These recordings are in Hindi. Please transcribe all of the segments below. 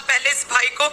पहले इस भाई को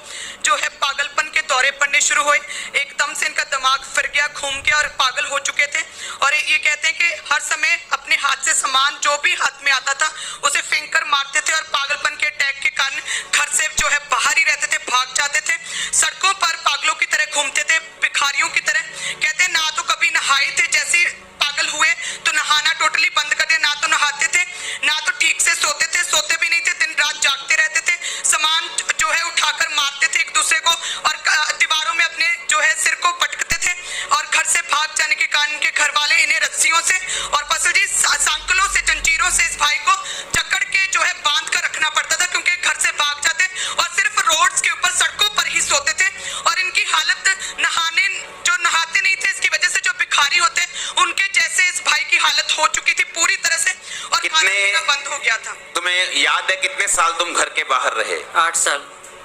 जो है पागलपन के दौरे पड़ने शुरू हुए। एकदम से इनका दिमाग फिर गया, घूम गया और पागल हो चुके थे। और ये कहते हैं कि हर समय अपने हाथ से सामान जो भी हाथ में आता था उसे फेंक कर मारते थे और पागलपन के अटैक के कारण घर से जो है बाहर ही रहते थे, भाग जाते थे, सड़कों पर पागलों की तरह घूमते थे, भिखारियों की तरह। कहते हैं ना तो कभी नहाए थे, जैसे पागल हुए तो नहाना टोटली बंद कर दिया, ना तो नहाते थे ना तो ठीक से सोते थे, सोते भी नहीं थे, दिन रात जागते रहते थे, सामान जो है उठाकर मारते थे एक दूसरे को और दीवारों में अपने जो है सिर को पटकते थे। और घर से भाग जाने के कारण इनके घर वाले इन्हें रस्सियों से और पसल जी सांकलों से, जंजीरों से इस भाई को जकड़ के जो है बांध कर रखना पड़ता था, क्योंकि घर से भाग जाते और सिर्फ रोड्स के ऊपर सड़कों पर ही सोते थे। और इनकी हालत नहाते नहीं थे, इसकी वजह से जो भिखारी होते उनके जैसे इस भाई की हालत हो चुकी थी पूरी तरह से और खाना पीना बंद हो गया था। तुम्हें याद है कितने साल तुम घर के बाहर रहे? 8 साल।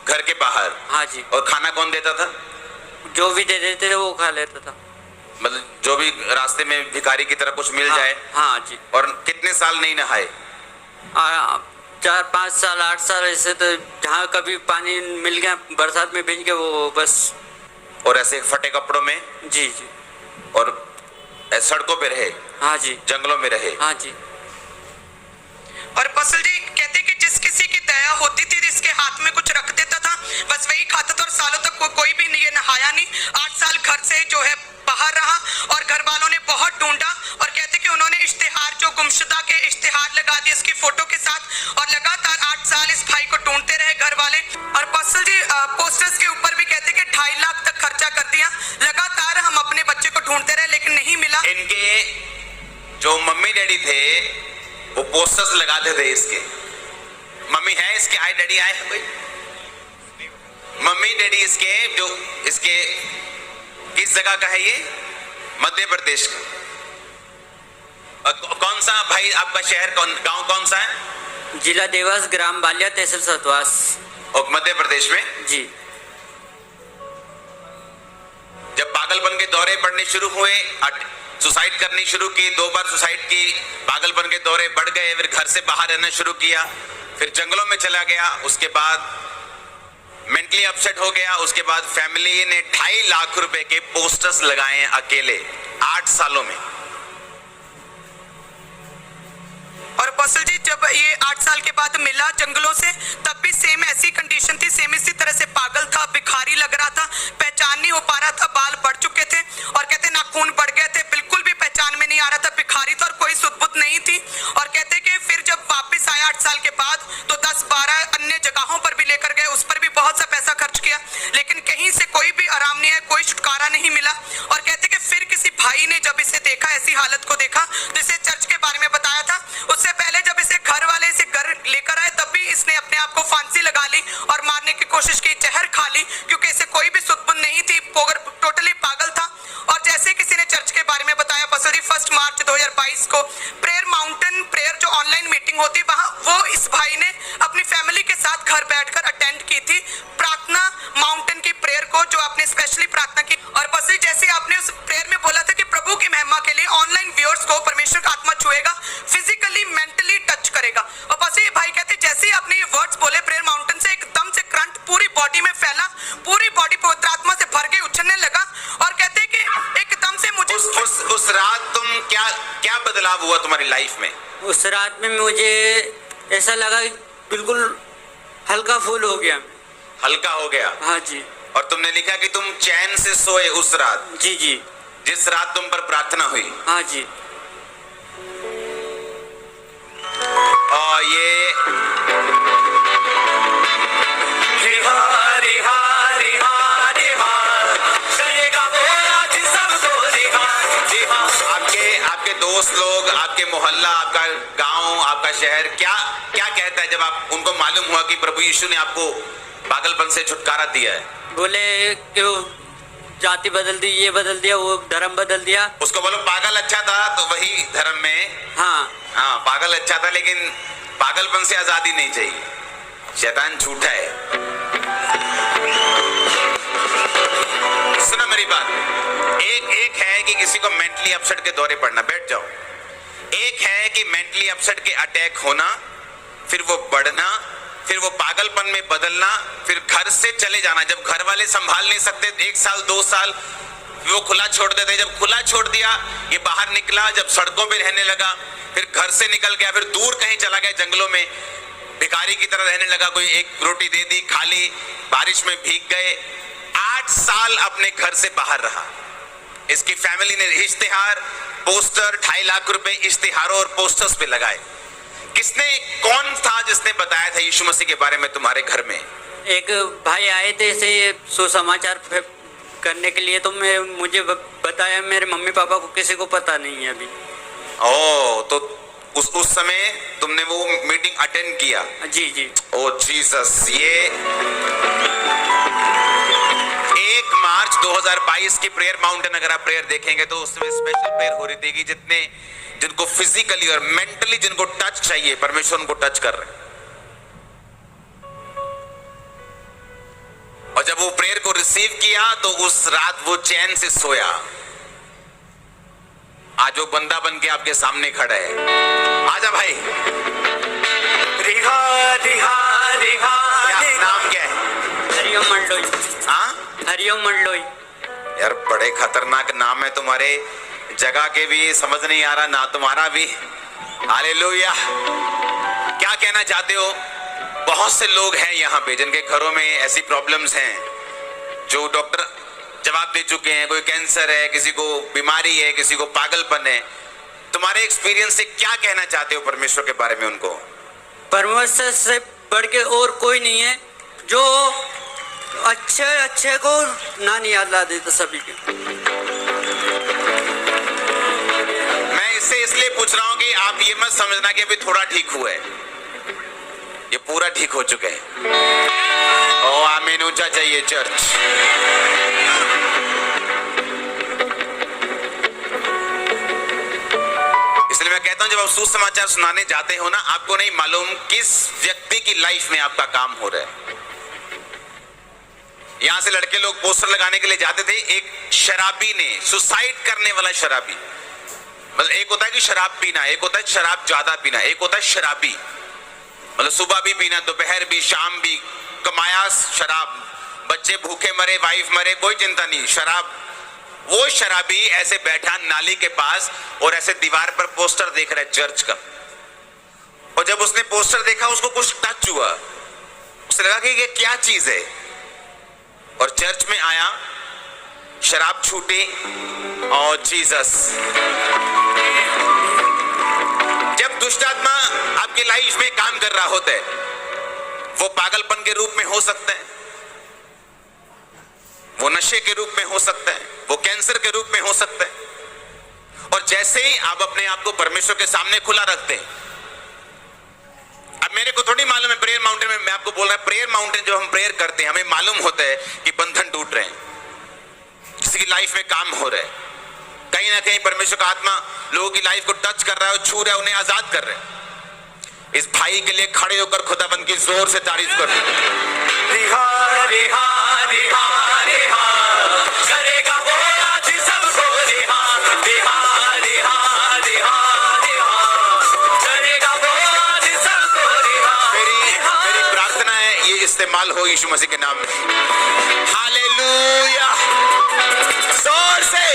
घर के बाहर? हाँ जी। और खाना कौन देता था? जो भी दे देते थे वो खा लेता था। मतलब जो भी रास्ते में भिखारी की तरह कुछ मिल जाए? हाँ जी। और कितने साल नहीं नहाए? 4-5 साल 8 साल ऐसे, तो जहाँ कभी पानी मिल गया बरसात में भीग के वो बस। और ऐसे फटे कपड़ों में? जी जी। और सड़कों पे रहे? हाँ जी। जंगलों में रहे? हाँ जी। और पसल जी कहते कि जिस किसी की दया होती थी इसके हाथ में कुछ रख देता था, बस वही खाता था और सालों तक कोई भी नहीं नहाया नहीं। 8 साल घर से जो है बाहर रहा और घर वालों ने बहुत ढूंढा और कहते कि उन्होंने इश्तिहार जो गुमशुदा के इश्तिहार लगा दिए इसकी फोटो के साथ और लगातार 8 साल इस भाई को ढूंढते रहे घर वाले। और पसल जी पोस्टर्स के ऊपर भी कहते कि 2.5 लाख तक खर्चा कर दिया, लगातार हम अपने बच्चे को ढूंढते रहे लेकिन नहीं मिला। इनके जो मम्मी डैडी थे वो पोस्टर्स लगाते थे इसके। मम्मी है इसके? आए डैडी आए कोई? मम्मी डैडी इसके जो इसके किस जगह का है ये? मध्य प्रदेश का। कौन सा भाई आपका शहर गांव कौन सा है? जिला देवास, ग्राम बालिया, तहसील सतवास। और मध्य प्रदेश में? जी। जब पागलपन के दौरे पड़ने शुरू हुए, सुसाइड करनी शुरू की, 2 बार सुसाइड की, पागलपन के दौरे बढ़ गए, फिर घर से बाहर रहना शुरू किया, फिर जंगलों में चला गया, उसके बाद मेंटली अपसेट हो गया, उसके बाद फैमिली ने 2.5 लाख रुपए के पोस्टर्स लगाए अकेले 8 सालों में। और पसल जी जब ये 8 साल के बाद मिला जंगलों से तब भी सेम ऐसी कंडीशन थी, सेम इसी तरह से पागल था, भिखारी लग रहा था, पहचान नहीं हो पा रहा था, बाल बढ़ चुके थे और कहते नाखून बढ़ गए थे, बिल्कुल भी पहचान में नहीं आ रहा था, भिखारी था और कोई सुध-बुध नहीं थी। और कहते कि फिर जब वापस आया 8 साल के बाद तो 10-12 अन्य जगहों पर भी लेकर गए, उस पर भी बहुत सा पैसा खर्च किया लेकिन कहीं से कोई भी आराम नहीं है, कोई छुटकारा नहीं मिला। और कहते कि फिर किसी भाई ने जब इसे देखा, ऐसी हालत को देखा, तो इसे चर्च के बारे में बताया था। उससे पहले जब इसे घर वाले इसे घर लेकर आए तब भी इसने अपने आप को फांसी लगा ली और मारने की कोशिश की, जहर खा ली, क्योंकि इसे कोई भी सुध-बुध नहीं थी, टोटली पागल था। और जैसे किसी ने चर्च के बारे में बताया पसरी 1 मार्च 2022 को प्रेयर माउंटेन प्रेयर जो ऑनलाइन मीटिंग होती है वहां वो इस भाई ने अपनी फैमिली के साथ घर बैठकर अटेंड की थी, प्रार्थना माउंटेन की प्रेयर को, जो आपने स्पेशली प्रार्थना की। और पसरी जैसे आपने उस प्रेयर में बोला था कि प्रभु की महिमा के लिए ऑनलाइन व्यूअर्स को परमेश्वर का आत्मा छुएगा, फिजिकली मेंटली टच करेगा। और पसरी भाई कहते जैसे ही आपने ये वर्ड्स बोले प्रेयर माउंटेन से एकदम से करंट पूरी बॉडी में फैला, पूरी बॉडी पवित्र आत्मा से भर के उछलने लगा। और कहते कि एकदम से मुझे उस रात तुम क्या बदलाव हुआ तुम्हारी लाइफ में? उस रात में मुझे ऐसा लगा बिल्कुल हल्का फूल हो गया। हल्का हो गया? हाँ जी। और तुमने लिखा कि तुम चैन से सोए उस रात? जी जी। जिस रात तुम पर प्रार्थना हुई? हाँ जी। और ये आपके दोस्त लोग, आपके मोहल्ला, आपका गांव, आपका शहर क्या कहता है जब आप उनको मालूम हुआ कि प्रभु यीशु ने आपको पागलपन से छुटकारा दिया है? बोले क्यों जाति बदल दी, ये बदल दिया, वो धर्म बदल दिया। उसको बोलो पागल अच्छा था तो वही धर्म में। हाँ हाँ, पागल अच्छा था लेकिन पागलपन से आजादी नहीं चाहिए, शैतान झूठा है। सुना मेरी बात, एक है कि किसी को मेंटली अपसेट के दौरे पड़ना, बैठ जाओ। एक है कि मेंटली अपसेट के अटैक होना, फिर वो बढ़ना, फिर वो पागलपन में बदलना, फिर घर से चले जाना। जब घर वाले संभाल नहीं सकते 1 साल 2 साल वो खुला छोड़ देते, जब खुला छोड़ दिया ये बाहर निकला, जब सड़कों पे रहने लगा, फिर घर से निकल गया, फिर दूर कहीं चला गया जंगलों में, भिखारी की तरह रहने लगा। कोई एक रोटी दे दी, खा ली, बारिश में भीग गए। 8 साल अपने घर से बाहर रहा। इसकी फैमिली ने इश्तिहार, पोस्टर, 2.5 लाख रुपए इश्तिहारों और पोस्टर्स पे लगाए। कौन था जिसने बताया था यीशु मसीह के बारे में तुम्हारे घर में? एक भाई आए थे ऐसे सुसमाचार करने के लिए, तो मुझे बताया। मेरे मम्मी पापा को किसी को पता नहीं है अभी। ओ, तो उस समय तुमने वो मीटिंग अटेंड किया? जी जी। ओ जीसस। ये 1 मार्च 2022 की प्रेयर माउंटेन अगर आप प्रेयर देखेंगे तो उसमें स्पेशल प्रेयर हो रही थी कि जिनको फिजिकली और मेंटली जिनको टच चाहिए, परमेश्वर उनको टच कर रहे हैं। और जब वो प्रेयर को रिसीव किया तो उस रात वो चैन से सोया। आज वो बंदा बन के आपके सामने खड़ा है। आजा भाई। रिहा रिहा रिहा। नाम क्या है? हरिओम मंडलोई। हाँ, हरिओम मंडलोई। यार बड़े खतरनाक नाम है तुम्हारे। जगह के भी समझ नहीं आ रहा, ना तुम्हारा भी। हालेलुया। क्या कहना चाहते हो? बहुत से लोग हैं यहाँ पे जिनके घरों में ऐसी प्रॉब्लम्स हैं जो डॉक्टर जवाब दे चुके हैं। कोई कैंसर है, किसी को बीमारी है, किसी को पागलपन है। तुम्हारे एक्सपीरियंस से क्या कहना चाहते हो परमेश्वर के बारे में उनको? परमेश्वर से बढ़ के और कोई नहीं है जो अच्छे को ना नहीं याद ला देता सभी के। मैं इससे इसलिए पूछ रहा हूं कि आप ये मत समझना कि अभी थोड़ा ठीक हुआ है, ये पूरा ठीक हो चुके हैं। ओ आमीन। ऊंचा चाहिए चर्च। इसलिए मैं कहता हूं जब आप सुसमाचार सुनाने जाते हो ना, आपको नहीं मालूम किस व्यक्ति की लाइफ में आपका काम हो रहा है। यहां से लड़के लोग पोस्टर लगाने के लिए जाते थे। एक शराबी ने, सुसाइड करने वाला शराबी, मतलब एक होता है कि शराब पीना, एक होता है शराब ज्यादा पीना, एक होता है शराबी, मतलब सुबह भी पीना, दोपहर भी, शाम भी, कमाया शराब, बच्चे भूखे मरे, वाइफ मरे, कोई चिंता नहीं, शराब। वो शराबी ऐसे बैठा नाली के पास और ऐसे दीवार पर पोस्टर देख रहा है चर्च का। और जब उसने पोस्टर देखा उसको कुछ टच हुआ, उसे लगा कि ये क्या चीज है, और चर्च में आया, शराब छूटी। और जीसस। जब दुष्ट आत्मा आपकी लाइफ में काम कर रहा होता है, वो पागलपन के रूप में हो सकता है, वो नशे के रूप में हो सकता है, वो कैंसर के रूप में हो सकता है। और जैसे ही आप अपने आप को परमेश्वर के सामने खुला रखते हैं, अब मेरे को थोड़ी मालूम है प्रेयर माउंटेन में, मैं आपको बोल रहा, प्रेयर माउंटेन जो हम प्रेयर करते हैं, हमें मालूम होता है कि बंधन टूट रहे हैं, किसी की लाइफ में काम हो रहा है, कहीं ना कहीं परमेश्वर का आत्मा लोगों की लाइफ को टच कर रहा है और छू रहा है, उन्हें आजाद कर रहे हैं। इस भाई के लिए खड़े होकर खुदाबंद की जोर से तारीफ कर। रिहा रिहा रिहा रिहा करेगा वो आज सबको रिहा रिहा रिहा रिहा रिहा करेगा वो आज सबको रिहा। मेरी प्रार्थना है ये इस्तेमाल हो यीशु मसीह के नाम में। हालेलुया। जोर से